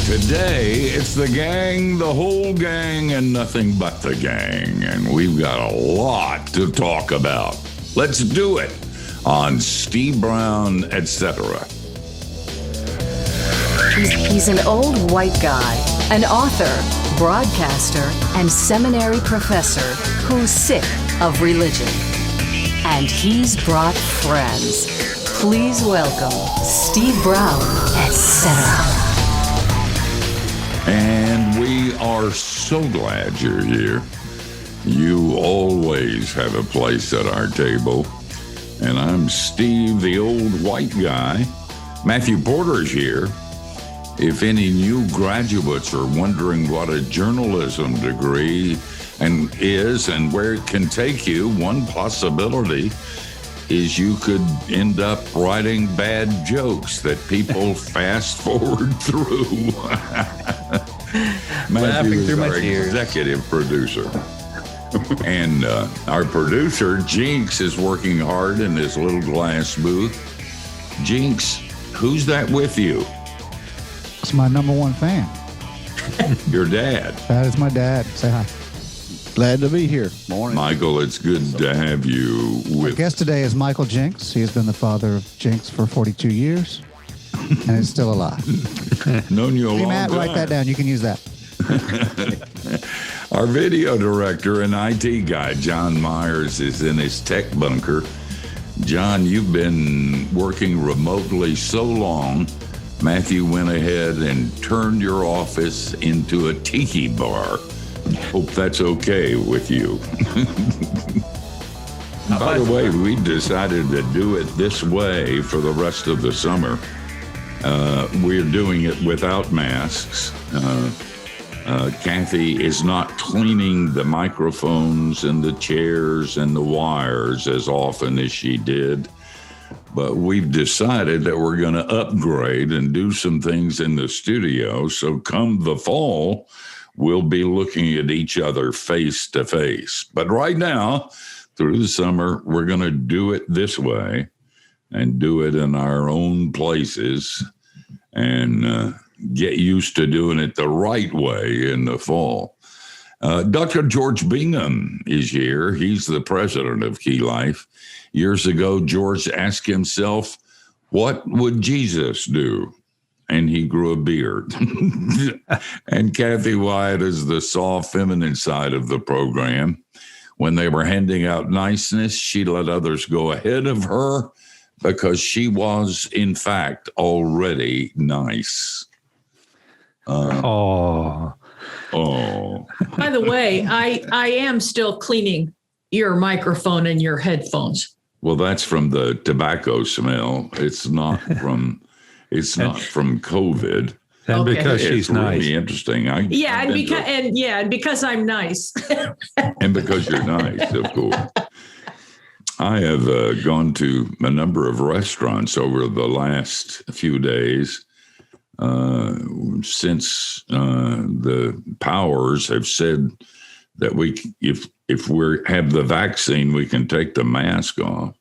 Today, it's the gang, the whole gang, and nothing but the gang. And we've got a lot to talk about. Let's do it on Steve Brown, etc. He's an old white guy, an author, broadcaster, and seminary professor who's sick of religion. And he's brought friends. Please welcome Steve Brown, etc. And we are so glad you're here. You always have a place at our table. And I'm Steve, the old white guy. Matthew Porter's here. If any new graduates are wondering what a journalism degree is and where it can take you, one possibility is you could end up writing bad jokes that people fast forward through. Matthew is our executive producer. And our producer, Jinx, is working hard in this little glass booth. Jinx, who's that with you? It's my number one fan. Your dad. That is my dad. Say hi. Glad to be here. Morning. Michael, it's good to have you with us. Our guest today is Michael Jinx. He has been the father of Jinx for 42 years and is still alive. Known you a long Matt, time. write that down. You can use that. Our video director and IT guy, John Myers, is in his tech bunker. John, you've been working remotely so long, Matthew went ahead and turned your office into a tiki bar. Hope that's okay with you. By the way, we decided to do it this way for the rest of the summer. We're doing it without masks. Cathy is not cleaning the microphones and the chairs and the wires as often as she did. But we've decided that we're going to upgrade and do some things in the studio. So come the fall, we'll be looking at each other face to face. But right now, through the summer, we're going to do it this way and do it in our own places and get used to doing it the right way in the fall. Dr. George Bingham is here. He's the president of Key Life. Years ago, George asked himself, what would Jesus do? And he grew a beard. And Cathy Wyatt is the soft, feminine side of the program. When they were handing out niceness, she let others go ahead of her because she was, in fact, already nice. Oh. By the way, I am still cleaning your microphone and your headphones. Well, that's from the tobacco smell. It's not from COVID. And Okay. because she's it's nice. really interesting. And because I'm nice. And because you're nice, of course. I have gone to a number of restaurants over the last few days since the powers have said that if we have the vaccine, we can take the mask off.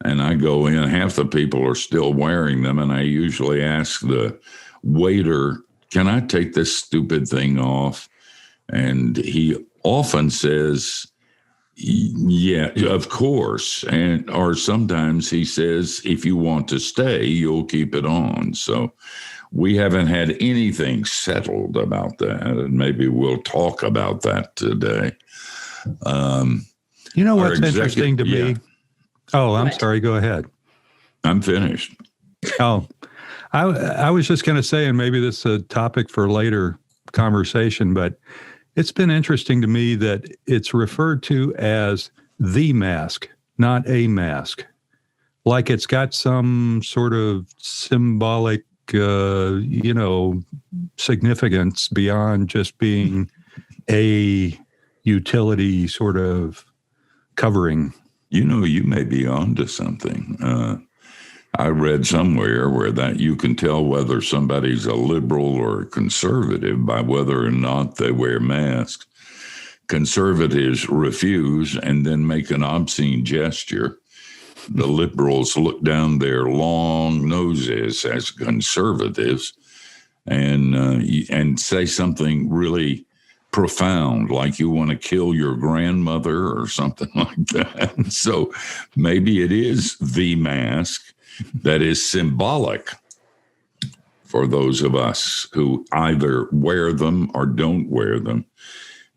And I go in, half the people are still wearing them, and I usually ask the waiter, can I take this stupid thing off? And he often says, yeah, of course. Or sometimes he says, if you want to stay, you'll keep it on. So we haven't had anything settled about that, and maybe we'll talk about that today. You know what's interesting to me? Oh, I'm sorry. Go ahead. I'm finished. Oh, I was just going to say, and maybe this is a topic for later conversation, but it's been interesting to me that it's referred to as the mask, not a mask. Like it's got some sort of symbolic, significance beyond just being a utility sort of covering. You may be onto something. I read somewhere where that you can tell whether somebody's a liberal or a conservative by whether or not they wear masks. conservatives refuse and then make an obscene gesture. The liberals look down their long noses as conservatives and say something really profound, like you want to kill your grandmother or something like that. So maybe it is the mask that is symbolic for those of us who either wear them or don't wear them.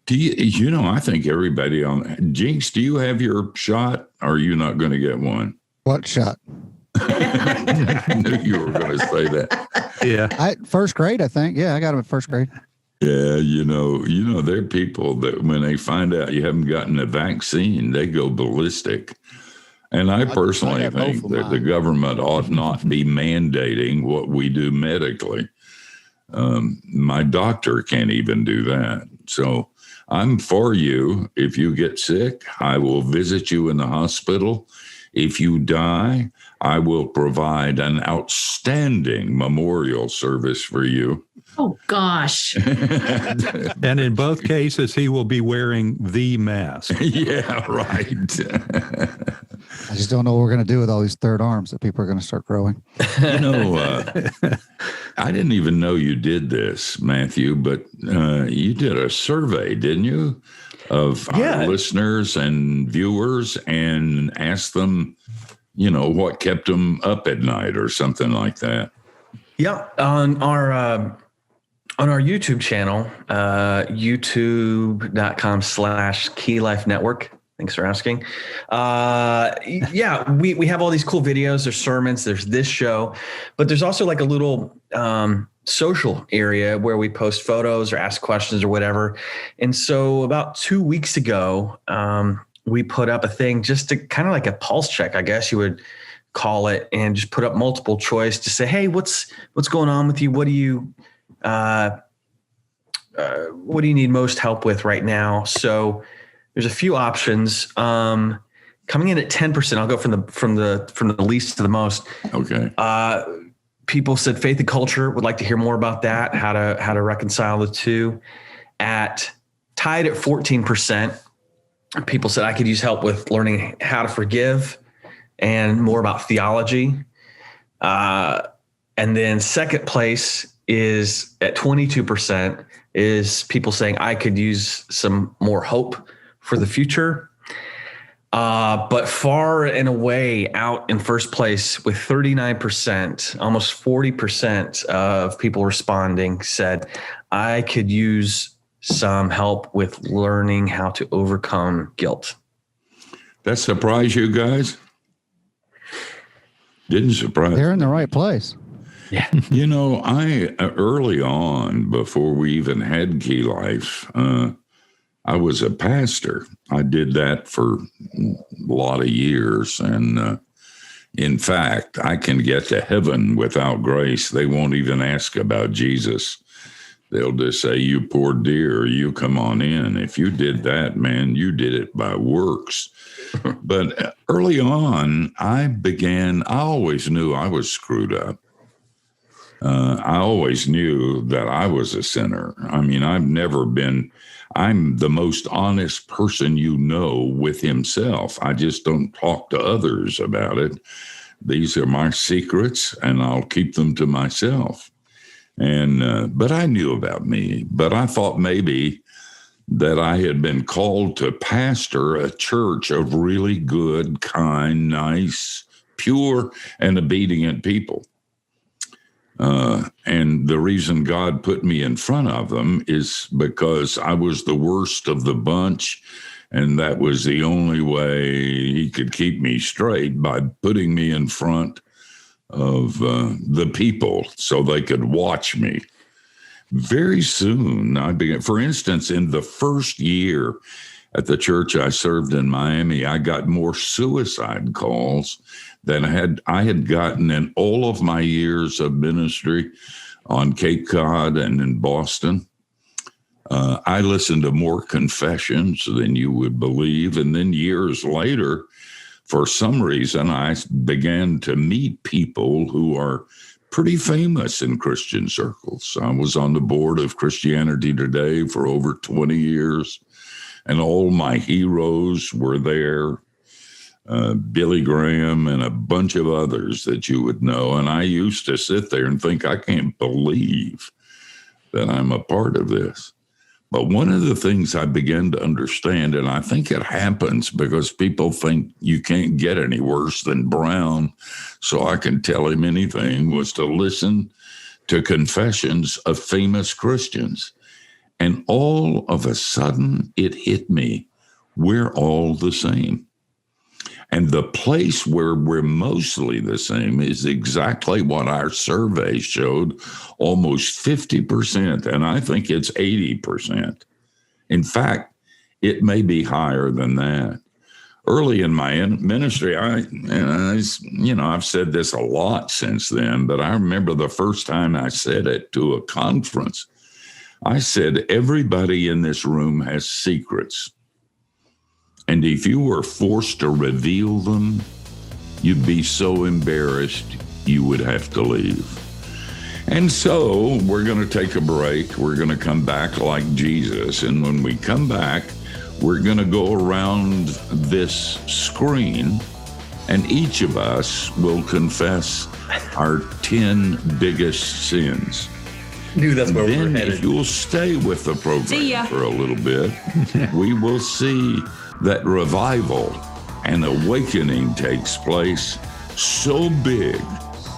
Do you, I think everybody on Jinx, do you have your shot or are you not going to get one? What shot? I knew you were going to say that. Yeah. First grade, I think. Yeah, I got him in first grade. Yeah, there are people that when they find out you haven't gotten a vaccine, they go ballistic. And I personally think that the government ought not be mandating what we do medically. My doctor can't even do that. So I'm for you. If you get sick, I will visit you in the hospital. If you die, I will provide an outstanding memorial service for you. Oh, gosh. And in both cases, he will be wearing the mask. Yeah, right. I just don't know what we're going to do with all these third arms that people are going to start growing. I didn't even know you did this, Matthew, but you did a survey, didn't you, of our listeners and viewers and asked them, what kept them up at night or something like that. Yeah. On our YouTube channel, youtube.com/Key Life Network. Thanks for asking. We have all these cool videos. There's sermons. There's this show, but there's also like a little social area where we post photos or ask questions or whatever. And so about 2 weeks ago, we put up a thing just to kind of like a pulse check, I guess you would call it, and just put up multiple choice to say, hey, what's going on with you? What do you need most help with right now? So there's a few options. Coming in at 10%. I'll go from the least to the most. Okay. People said faith and culture, would like to hear more about that, how to reconcile the two. Tied at 14%. People said I could use help with learning how to forgive and more about theology. And then second place is at 22% is people saying I could use some more hope for the future. But far and away out in first place with 39%, almost 40% of people responding said I could use some help with learning how to overcome guilt. That surprised you guys? Didn't surprise. They're in the right place. Yeah. I early on, before we even had Key Life, I was a pastor. I did that for a lot of years. And in fact, I can get to heaven without grace. They won't even ask about Jesus. They'll just say, you poor dear, you come on in. If you did that, man, you did it by works. But early on, I always knew I was screwed up. I always knew that I was a sinner. I mean, I'm the most honest person with himself. I just don't talk to others about it. These are my secrets, and I'll keep them to myself. But I knew about me, but I thought maybe that I had been called to pastor a church of really good, kind, nice, pure, and obedient people. And the reason God put me in front of them is because I was the worst of the bunch. And that was the only way he could keep me straight, by putting me in front of the people so they could watch me. Very soon, I began, for instance, in the first year at the church I served in Miami, I got more suicide calls than I had gotten in all of my years of ministry on Cape Cod and in Boston. I listened to more confessions than you would believe. And then years later, for some reason, I began to meet people who are pretty famous in Christian circles. I was on the board of Christianity Today for over 20 years. and all my heroes were there. Billy Graham and a bunch of others that you would know. And I used to sit there and think, I can't believe that I'm a part of this. But one of the things I began to understand, and I think it happens because people think you can't get any worse than Brown, so I can tell him anything, was to listen to confessions of famous Christians. And all of a sudden, it hit me. We're all the same. And the place where we're mostly the same is exactly what our survey showed, almost 50%, and I think it's 80%. In fact, it may be higher than that. Early in my ministry, I've said this a lot since then, but I remember the first time I said it to a conference. I said, everybody in this room has secrets. And if you were forced to reveal them, you'd be so embarrassed you would have to leave. And so we're going to take a break. We're going to come back like Jesus. And when we come back, we're going to go around this screen, and each of us will confess our 10 biggest sins. Knew that's where we're headed. If you'll stay with the program for a little bit, we will see that revival and awakening takes place so big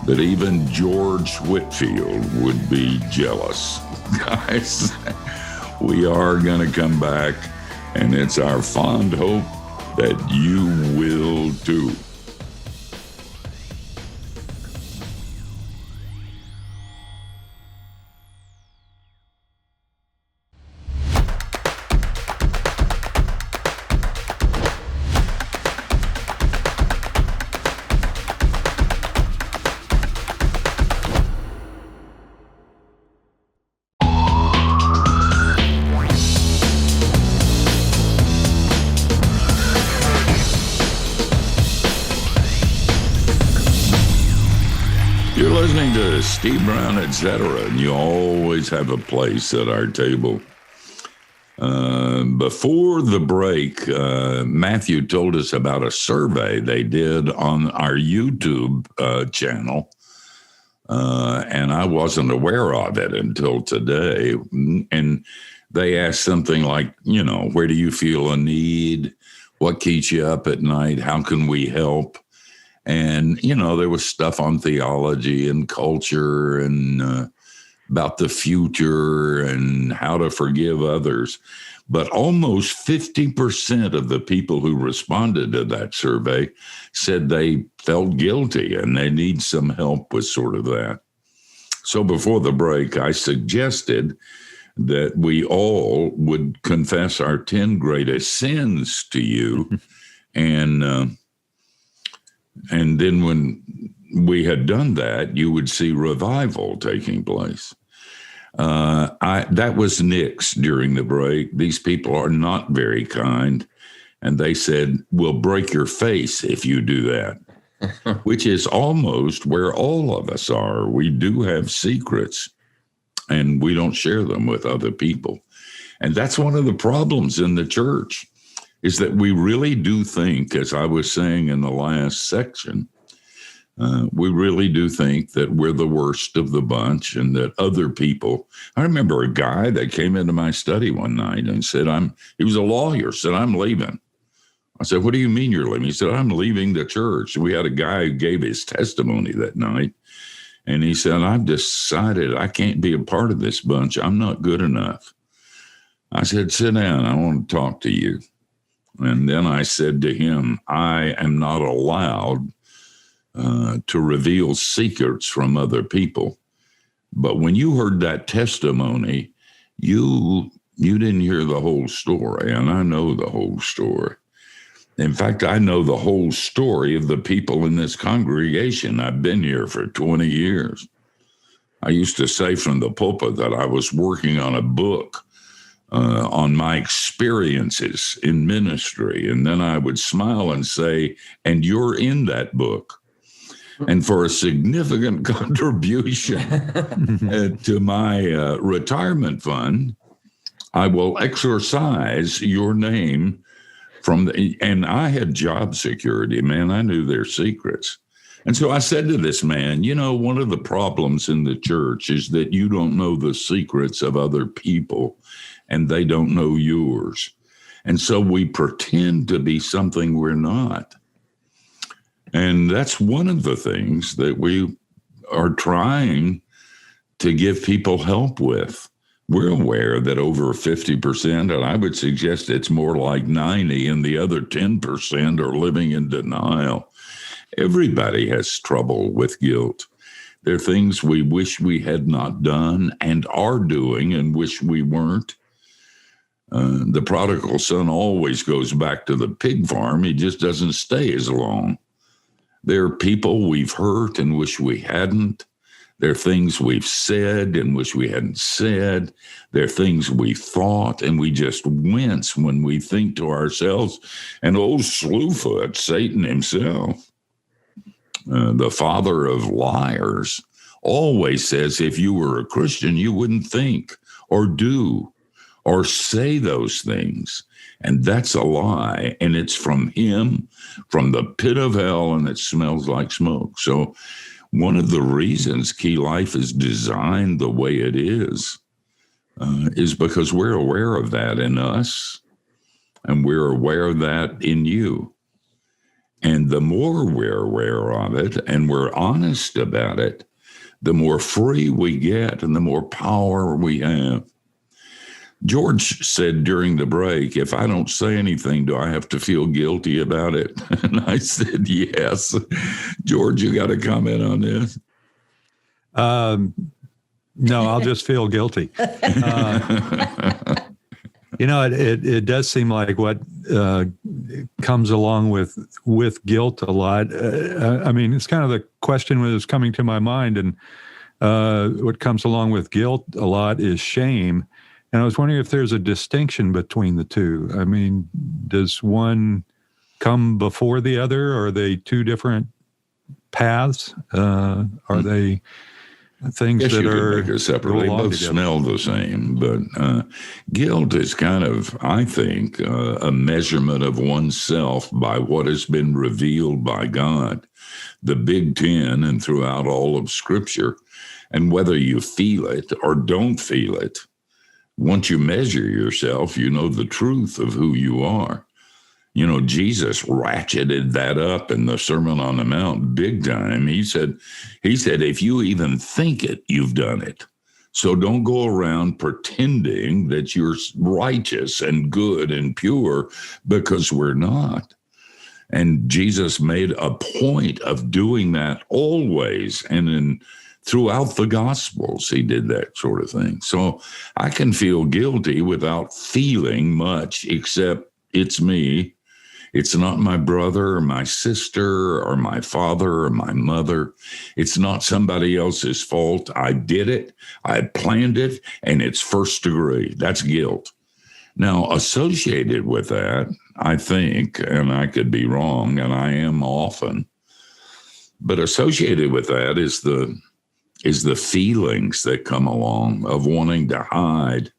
that even George Whitfield would be jealous. Guys, we are going to come back, and it's our fond hope that you will too. You're listening to Steve Brown, etc., and you always have a place at our table. Before the break, Matthew told us about a survey they did on our YouTube channel, and I wasn't aware of it until today. And they asked something like, where do you feel a need? What keeps you up at night? How can we help? And, there was stuff on theology and culture and about the future and how to forgive others. But almost 50% of the people who responded to that survey said they felt guilty and they need some help with sort of that. So before the break, I suggested that we all would confess our 10 greatest sins to you. And then when we had done that, you would see revival taking place. That was nixed during the break. These people are not very kind. And they said, we'll break your face if you do that, which is almost where all of us are. We do have secrets, and we don't share them with other people. And that's one of the problems in the church, is that we really do think, as I was saying in the last section, we really do think that we're the worst of the bunch and that other people. I remember a guy that came into my study one night and said, he was a lawyer, said, I'm leaving. I said, what do you mean you're leaving? He said, I'm leaving the church. We had a guy who gave his testimony that night. And he said, I've decided I can't be a part of this bunch. I'm not good enough. I said, sit down. I want to talk to you. And then I said to him, I am not allowed to reveal secrets from other people. But when you heard that testimony, you didn't hear the whole story, and I know the whole story. In fact, I know the whole story of the people in this congregation. I've been here for 20 years. I used to say from the pulpit that I was working on a book on my experiences in ministry. And then I would smile and say, and you're in that book. And for a significant contribution to my retirement fund, I will exorcise your name and I had job security, man. I knew their secrets. And so I said to this man, one of the problems in the church is that you don't know the secrets of other people and they don't know yours. And so we pretend to be something we're not. And that's one of the things that we are trying to give people help with. We're aware that over 50%, and I would suggest it's more like 90, and the other 10% are living in denial. Everybody has trouble with guilt. There are things we wish we had not done and are doing and wish we weren't. The prodigal son always goes back to the pig farm. He just doesn't stay as long. There are people we've hurt and wish we hadn't. There are things we've said and wish we hadn't said. There are things we thought, and we just wince when we think to ourselves, and old Slewfoot, Satan himself, the father of liars, always says if you were a Christian, you wouldn't think or do or say those things. And that's a lie. And it's from him, from the pit of hell, and it smells like smoke. So one of the reasons Key Life is designed the way it is because we're aware of that in us, and we're aware of that in you. And the more we're aware of it and we're honest about it, the more free we get and the more power we have. George said during the break, if I don't say anything, do I have to feel guilty about it? And I said, yes. George, you got a comment on this? No, I'll just feel guilty. It does seem like what comes along with guilt a lot. It's kind of the question that was coming to my mind, and what comes along with guilt a lot is shame. And I was wondering if there's a distinction between the two. I mean, does one come before the other? Are they two different paths? Are they things that you are make it separate? They both together. Smell the same, but guilt is kind of, I think, a measurement of oneself by what has been revealed by God, the Big Ten and throughout all of Scripture. And whether you feel it or don't feel it, once you measure yourself, you know the truth of who you are. Jesus ratcheted that up in the Sermon on the Mount big time. He said, if you even think it, you've done it. So don't go around pretending that you're righteous and good and pure, because we're not. And Jesus made a point of doing that always. And throughout the Gospels, he did that sort of thing. So I can feel guilty without feeling much, except it's me. It's not my brother or my sister or my father or my mother. It's not somebody else's fault. I did it. I planned it, and it's first degree. That's guilt. Now, associated with that, I think, and I could be wrong, and I am often, but associated with that is the feelings that come along of wanting to hide,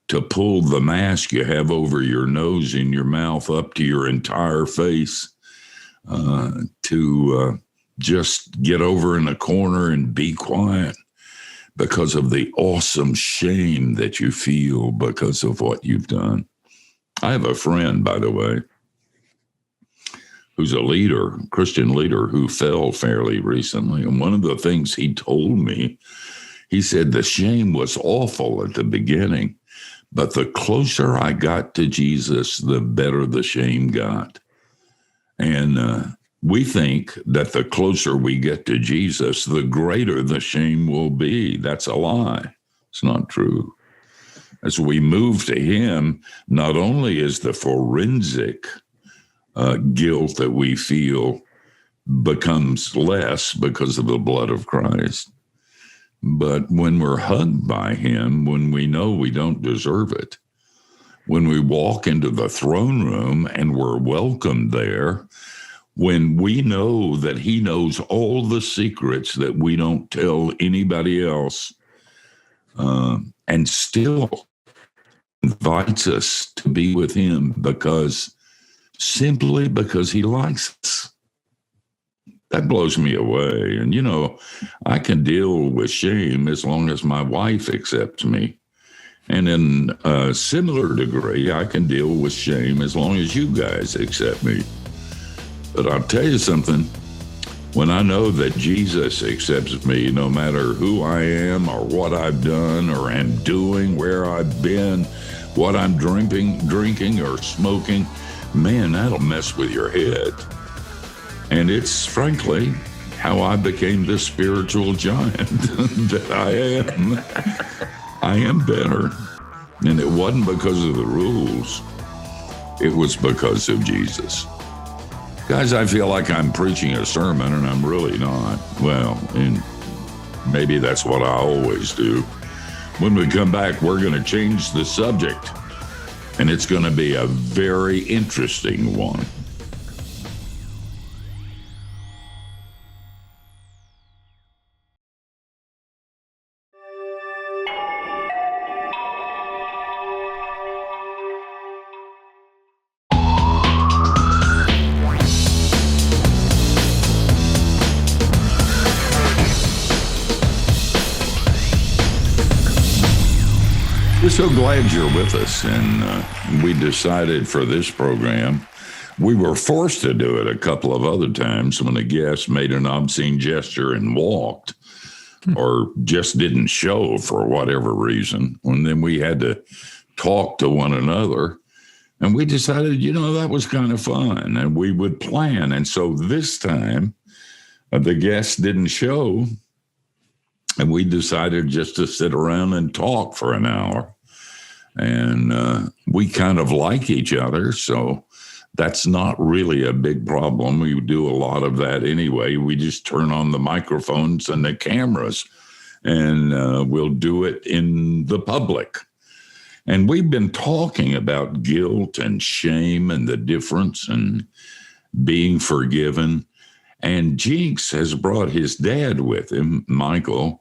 to pull the mask you have over your nose and your mouth up to your entire face, to just get over in a corner and be quiet because of the awesome shame that you feel because of what you've done. I have a friend, by the way, who's a leader, Christian leader, who fell fairly recently. And one of the things he told me, he said the shame was awful at the beginning, but the closer I got to Jesus, the better the shame got. And we think that the closer we get to Jesus, the greater the shame will be. That's a lie. It's not true. As we move to him, not only is the forensic guilt that we feel becomes less because of the blood of Christ, but when we're hugged by him, when we know we don't deserve it, when we walk into the throne room and we're welcomed there, when we know that he knows all the secrets that we don't tell anybody else, and still invites us to be with him simply because he likes us. That blows me away. And, I can deal with shame as long as my wife accepts me. And in a similar degree, I can deal with shame as long as you guys accept me. But I'll tell you something. When I know that Jesus accepts me, no matter who I am or what I've done or am doing, where I've been, what I'm drinking or smoking, man, that'll mess with your head. And it's frankly how I became the spiritual giant that I am. I am better. And it wasn't because of the rules. It was because of Jesus. Guys, I feel like I'm preaching a sermon, and I'm really not. Well, and maybe that's what I always do. When we come back, we're going to change the subject, and it's going to be a very interesting one. We're so glad you're with us, and we decided for this program, we were forced to do it a couple of other times when a guest made an obscene gesture and walked or just didn't show for whatever reason. And then we had to talk to one another, and we decided, that was kind of fun, and we would plan. And so this time, the guest didn't show, and we decided just to sit around and talk for an hour. And we kind of like each other, so that's not really a big problem. We do a lot of that anyway. We just turn on the microphones and the cameras, and we'll do it in the public. And we've been talking about guilt and shame and the difference and being forgiven. And Jinx has brought his dad with him, Michael.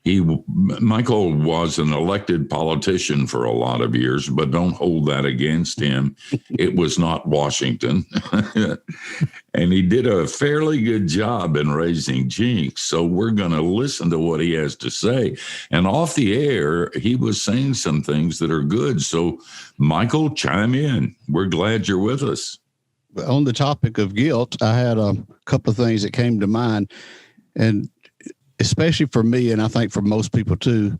Michael was an elected politician for a lot of years, but don't hold that against him. It was not Washington. And he did a fairly good job in raising Jinx. So we're going to listen to what he has to say. And off the air, he was saying some things that are good. So Michael, chime in. We're glad you're with us. On the topic of guilt, I had a couple of things that came to mind. And especially for me, and I think for most people too,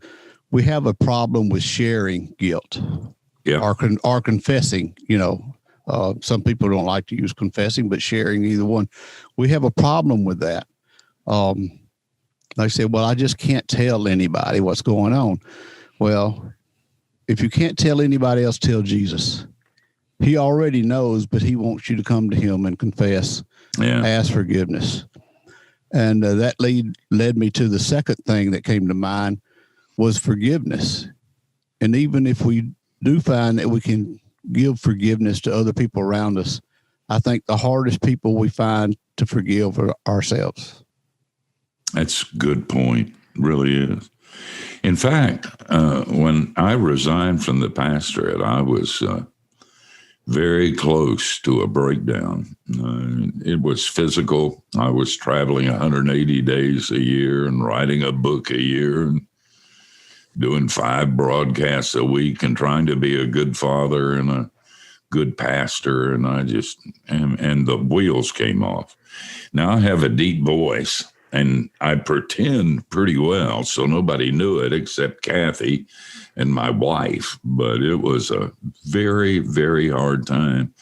we have a problem with sharing guilt, or confessing. Some people don't like to use confessing, but sharing, either one. We have a problem with that. Like I said, well, I just can't tell anybody what's going on. Well, if you can't tell anybody else, tell Jesus. He already knows, but he wants you to come to him and confess, ask forgiveness. And that led me to the second thing that came to mind was forgiveness. And even if we do find that we can give forgiveness to other people around us, I think the hardest people we find to forgive are ourselves. That's a good point. Really is. In fact, when I resigned from the pastorate, I was very close to a breakdown. It was physical. I was traveling 180 days a year and writing a book a year and doing 5 broadcasts a week and trying to be a good father and a good pastor. And and the wheels came off. Now I have a deep voice and I pretend pretty well, so nobody knew it except Cathy and my wife, but it was a very, very hard time.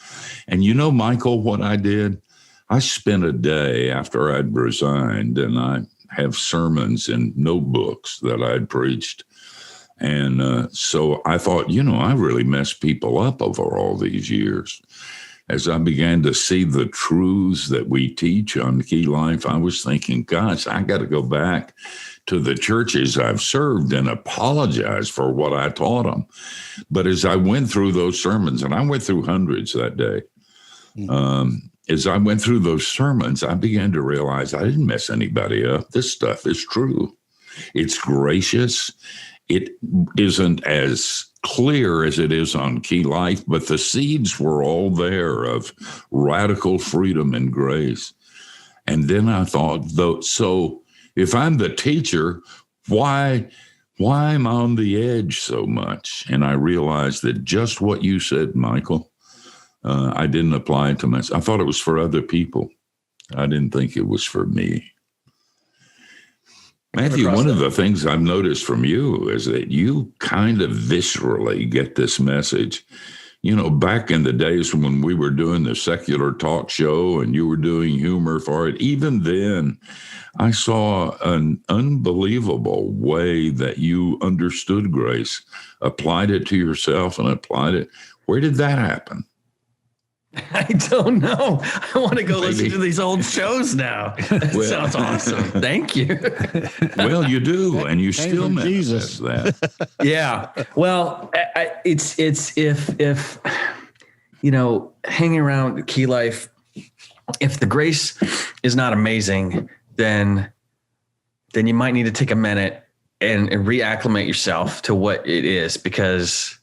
And Michael, what I did? I spent a day after I'd resigned, and I have sermons and notebooks that I'd preached. And so I thought, I really messed people up over all these years. As I began to see the truths that we teach on Key Life, I was thinking, gosh, I got to go back to the churches I've served and apologize for what I taught them. But as I went through those sermons, and I went through hundreds that day, as I went through those sermons, I began to realize I didn't mess anybody up. This stuff is true. It's gracious. it isn't as clear as it is on Key Life, but the seeds were all there of radical freedom and grace. And then I thought, so if I'm the teacher, why am I on the edge so much? And I realized that just what you said, Michael, I didn't apply it to myself. I thought it was for other people. I didn't think it was for me. Matthew, one of the things I've noticed from you is that you kind of viscerally get this message. You know, back in the days when we were doing the secular talk show and you were doing humor for it, even then, I saw an unbelievable way that you understood grace, applied it to yourself and applied it. Where did that happen? I don't know. I want to go listen to these old shows now. That sounds awesome. Thank you. Well, you do, and you still manifest that. Yeah. Well, it's if you know, hanging around Key Life, if the grace is not amazing, then you might need to take a minute and reacclimate yourself to what it is, because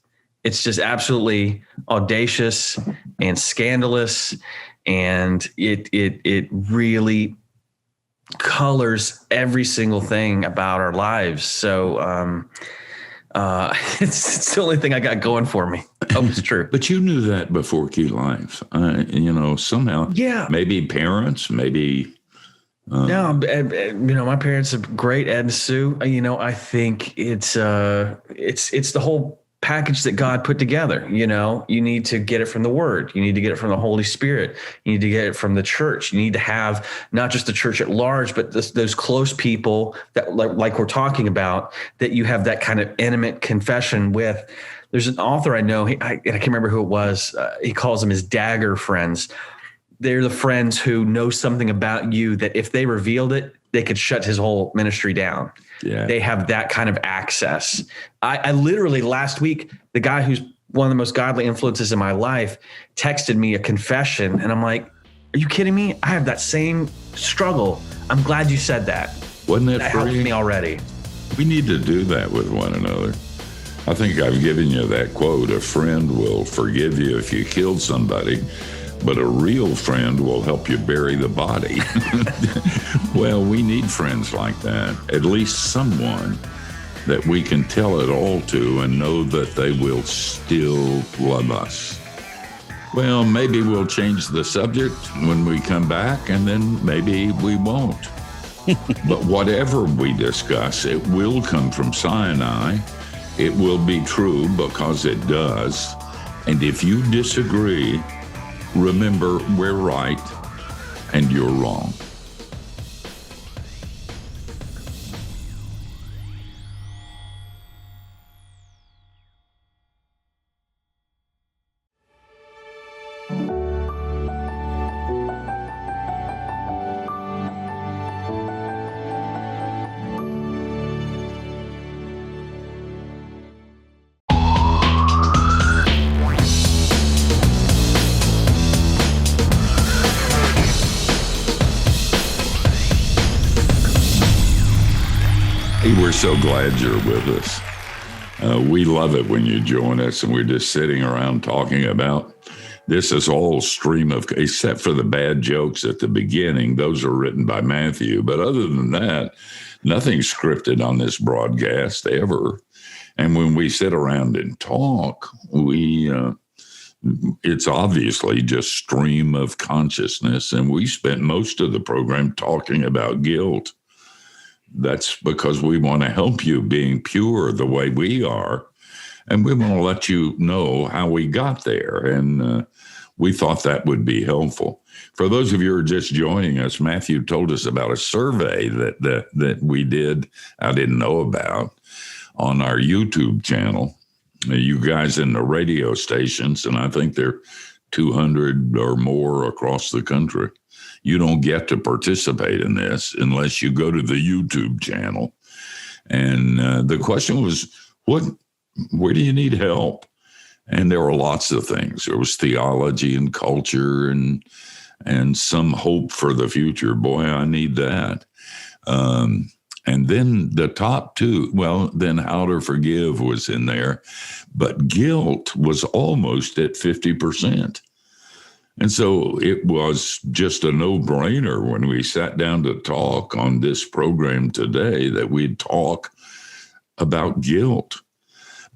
it's just absolutely audacious and scandalous, and it really colors every single thing about our lives. So it's the only thing I got going for me. Hope it's true. But you knew that before Key Life, you know, somehow. Yeah. Maybe parents, maybe. No, you know, my parents are great, Ed and Sue. You know, I think it's the whole package that God put together. You know, you need to get it from the Word. You need to get it from the Holy Spirit. You need to get it from the church. You need to have not just the church at large, but those close people that like we're talking about, that you have that kind of intimate confession with. There's an author I know, I can't remember who it was. He calls them his dagger friends. They're the friends who know something about you that if they revealed it, they could shut his whole ministry down. Yeah. They have that kind of access. I literally last week, the guy who's one of the most godly influences in my life texted me a confession. And I'm like, are you kidding me? I have that same struggle. I'm glad you said that. Wasn't that helped me already? We need to do that with one another. I think I've given you that quote, a friend will forgive you if you killed somebody, but a real friend will help you bury the body. Well, we need friends like that, at least someone that we can tell it all to and know that they will still love us. Well, maybe we'll change the subject when we come back, and then maybe we won't. But whatever we discuss, it will come from Sinai. It will be true because it does. And if you disagree, remember, we're right and you're wrong. We're so glad you're with us. We love it when you join us and we're just sitting around talking about this. Is all stream of, except for the bad jokes at the beginning. Those are written by Matthew. But other than that, nothing scripted on this broadcast ever. And when we sit around and talk, it's obviously just stream of consciousness. And we spent most of the program talking about guilt. That's because we want to help you being pure the way we are. And we want to let you know how we got there. And we thought that would be helpful. For those of you who are just joining us, Matthew told us about a survey that we did, I didn't know about, on our YouTube channel. You guys in the radio stations, and I think there are 200 or more across the country. You don't get to participate in this unless you go to the YouTube channel. And the question was, where do you need help? And there were lots of things. There was theology and culture and some hope for the future. Boy, I need that. And then the top two, well, then how to forgive was in there, but guilt was almost at 50%. And so it was just a no-brainer when we sat down to talk on this program today that we'd talk about guilt.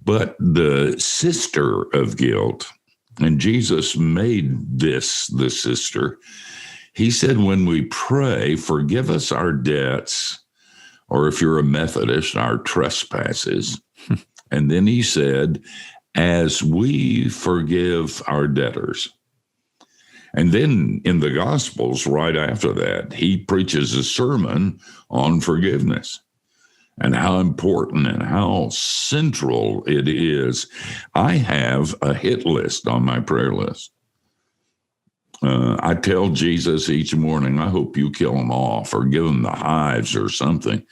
But the sister of guilt, and Jesus made this the sister, he said, when we pray, forgive us our debts, or if you're a Methodist, our trespasses. And then he said, as we forgive our debtors. And then in the Gospels, right after that, he preaches a sermon on forgiveness and how important and how central it is. I have a hit list on my prayer list. I tell Jesus each morning, I hope you kill them off or give them the hives or something.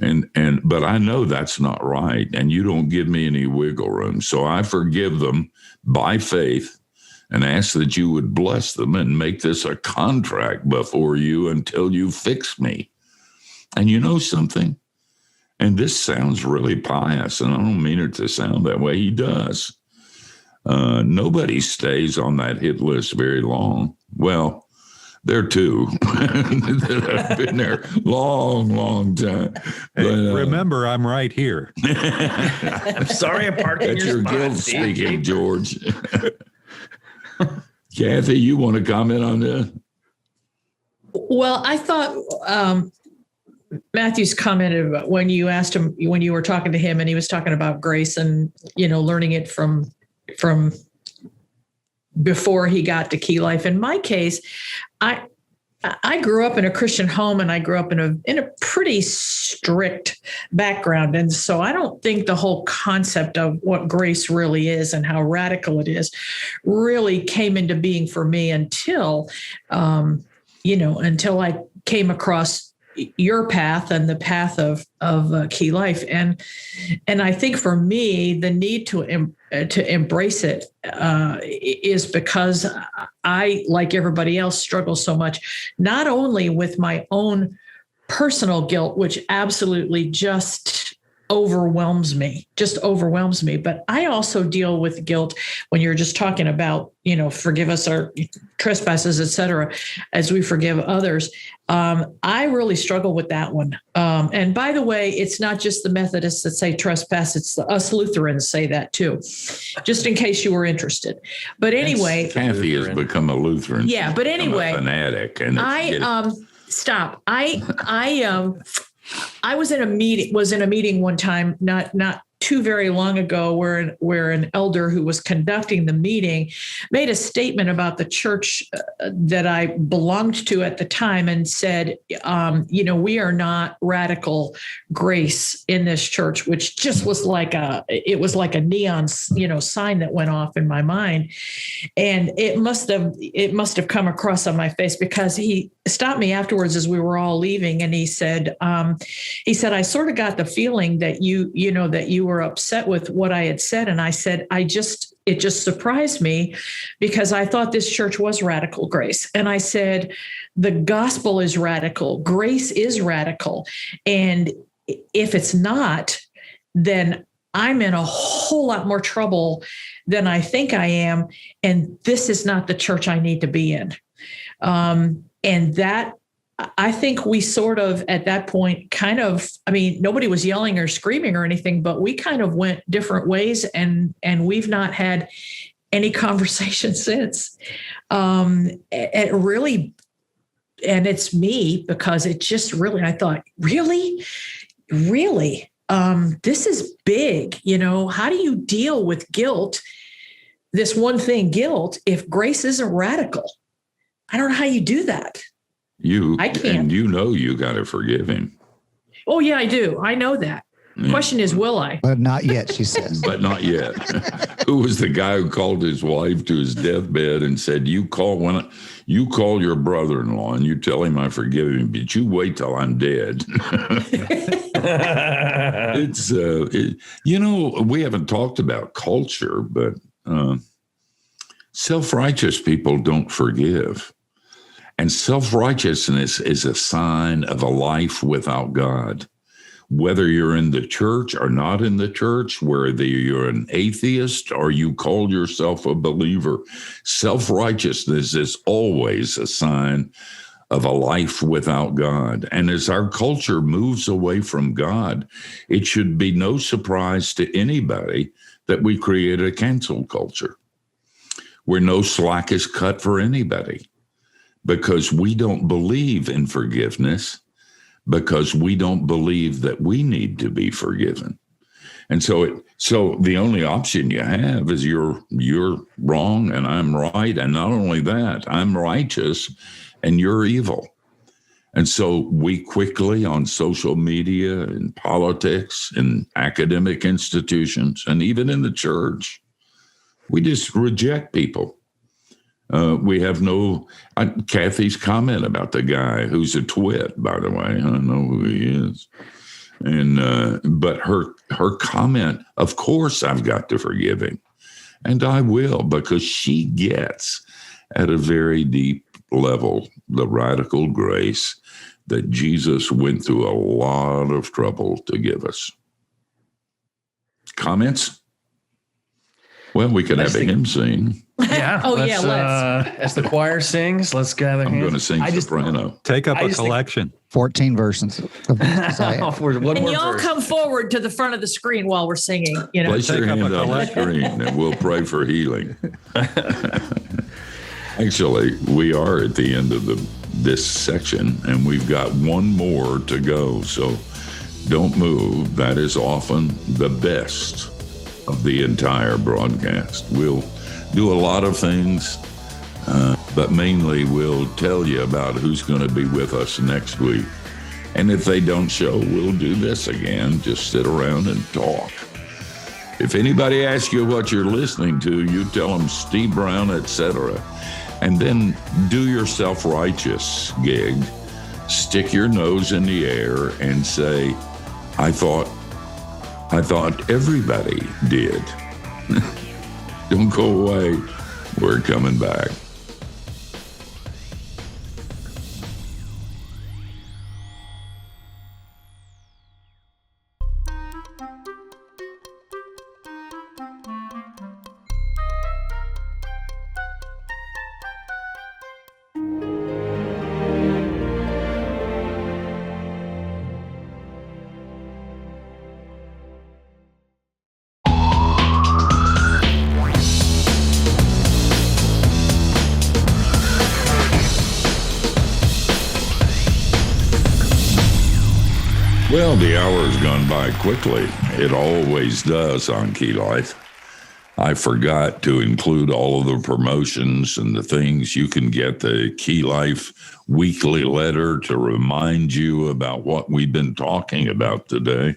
But I know that's not right, and you don't give me any wiggle room. So I forgive them by faith and ask that you would bless them and make this a contract before you until you fix me. And you know something? And this sounds really pious, and I don't mean it to sound that way. He does. Nobody stays on that hit list very long. Well, there are two that have been there long time. Hey, remember, I'm right here. I'm sorry I'm parking that's your your spot, guilt Steve. speaking, George. Cathy, you want to comment on this? Well, I thought Matthew's commented about when you asked him, when you were talking to him and he was talking about grace and, learning it from before he got to Key Life. In my case, I grew up in a Christian home, and I grew up in a pretty strict background. And so I don't think the whole concept of what grace really is and how radical it is really came into being for me until I came across your path and the path of Key Life. And I think for me, the need to embrace it is because I, like everybody else, struggle so much, not only with my own personal guilt, which absolutely just overwhelms me, but I also deal with guilt when you're just talking about, forgive us our trespasses, et cetera, as we forgive others. I really struggle with that one. And by the way, it's not just the Methodists that say trespass. It's us Lutherans say that too, just in case you were interested. But anyway. Cathy has become a Lutheran. Yeah, but anyway. A fanatic. And stop. I was in a meeting one time, not too very long ago, where an elder who was conducting the meeting made a statement about the church that I belonged to at the time and said, we are not radical grace in this church, which just was like a neon, sign that went off in my mind. And it must have come across on my face, because he stopped me afterwards as we were all leaving. And he said, I sort of got the feeling that you were upset with what I had said. And I said, it just surprised me, because I thought this church was radical grace. And I said, the gospel is radical. Grace is radical. And if it's not, then I'm in a whole lot more trouble than I think I am. And this is not the church I need to be in. And that, I think we sort of, at that point, nobody was yelling or screaming or anything, but we kind of went different ways, and we've not had any conversation since. It really, and it's me, because it just really, I thought, really, this is big. How do you deal with guilt? This one thing, guilt, if grace isn't radical? I don't know how you do that. I can't. And you got to forgive him. Oh, yeah, I do. I know that. Yeah. Question is, will I? But not yet, she says. But not yet. Who was the guy who called his wife to his deathbed and said, you call your brother-in-law and you tell him I forgive him, but you wait till I'm dead. It's, we haven't talked about culture, but self-righteous people don't forgive. And self-righteousness is a sign of a life without God. whether you're in the church or not in the church, whether you're an atheist or you call yourself a believer, self-righteousness is always a sign of a life without God. And as our culture moves away from God, it should be no surprise to anybody that we create a cancel culture where no slack is cut for anybody because we don't believe in forgiveness, because we don't believe that we need to be forgiven. And so the only option you have is you're wrong and I'm right. And not only that, I'm righteous and you're evil. And so we quickly on social media and politics and academic institutions and even in the church, we just reject people. We have Cathy's comment about the guy who's a twit, by the way. I don't know who he is. And but her comment, of course I've got to forgive him. And I will, because she gets at a very deep level the radical grace that Jesus went through a lot of trouble to give us. Comments? Well, we could have a hymn sing. Yeah. Let's. As the choir sings, let's gather hands. I'm going to sing soprano. Take up a collection. 14 verses of Messiah. And y'all come forward to the front of the screen while we're singing. Place your hand on the screen and we'll pray for healing. Actually, we are at the end of this section, and we've got one more to go. So don't move. That is often the best of the entire broadcast. We'll do a lot of things, but mainly we'll tell you about who's going to be with us next week. And if they don't show, we'll do this again. Just sit around and talk. If anybody asks you what you're listening to, you tell them Steve Brown, etc. And then do your self-righteous gig. Stick your nose in the air and say, I thought everybody did. Don't go away. We're coming back. Well, the hour's gone by quickly. It always does on Key Life. I forgot to include all of the promotions and the things. You can get the Key Life weekly letter to remind you about what we've been talking about today.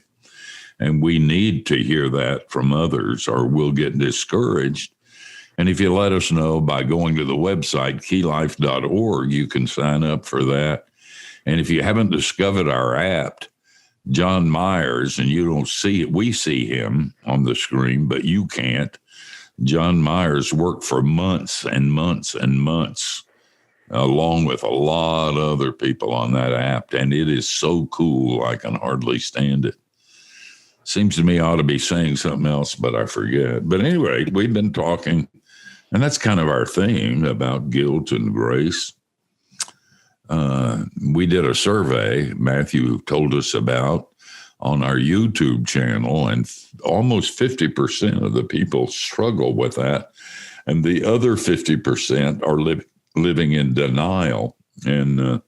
And we need to hear that from others or we'll get discouraged. And if you let us know by going to the website, keylife.org, you can sign up for that. And if you haven't discovered our app, John Myers, and you don't see it, we see him on the screen, but you can't. John Myers worked for months and months and months, along with a lot of other people on that app, and it is so cool, I can hardly stand it. Seems to me I ought to be saying something else, but I forget. But anyway, we've been talking, and that's kind of our theme about guilt and grace. We did a survey Matthew told us about on our YouTube channel, and almost 50% of the people struggle with that. And the other 50% are living in denial. And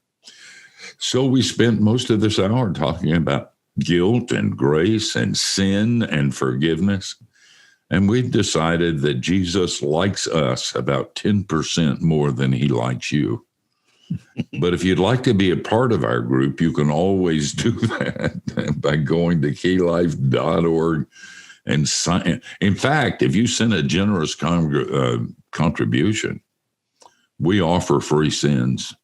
so we spent most of this hour talking about guilt and grace and sin and forgiveness. And we've decided that Jesus likes us about 10% more than he likes you. But if you'd like to be a part of our group, you can always do that by going to keylife.org and sign. In fact, if you send a generous contribution, we offer free sins.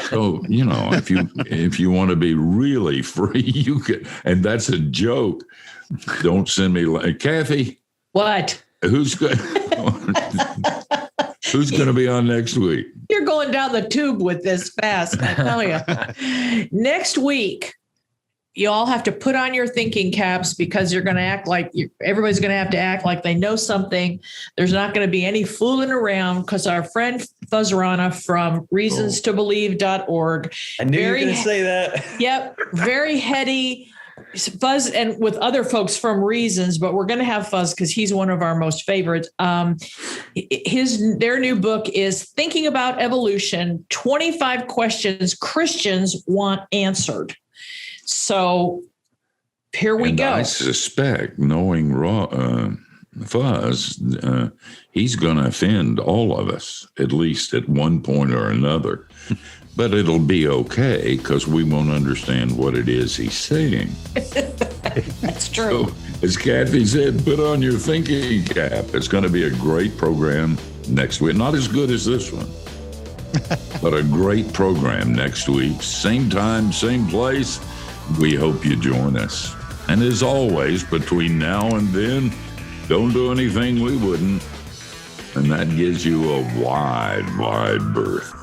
So, if you want to be really free, you can. And that's a joke. Don't send me Cathy. What? Who's good? Who's going to be on next week? You're going down the tube with this fast, I tell you. Next week, you all have to put on your thinking caps because you're going to act like everybody's going to have to act like they know something. There's not going to be any fooling around because our friend Fuzzrana from reasonstobelieve.org. I knew you were going to say that. Yep. Very heady. Fuzz and with other folks from Reasons, but we're going to have Fuzz because he's one of our most favorites. Their new book is Thinking About Evolution, 25 Questions Christians Want Answered. So here we go. I suspect, knowing Fuzz, he's going to offend all of us, at least at one point or another. But it'll be okay because we won't understand what it is he's saying. That's true. So, as Cathy said, put on your thinking cap. It's going to be a great program next week. Not as good as this one, but a great program next week. Same time, same place. We hope you join us. And as always, between now and then, don't do anything we wouldn't. And that gives you a wide, wide berth.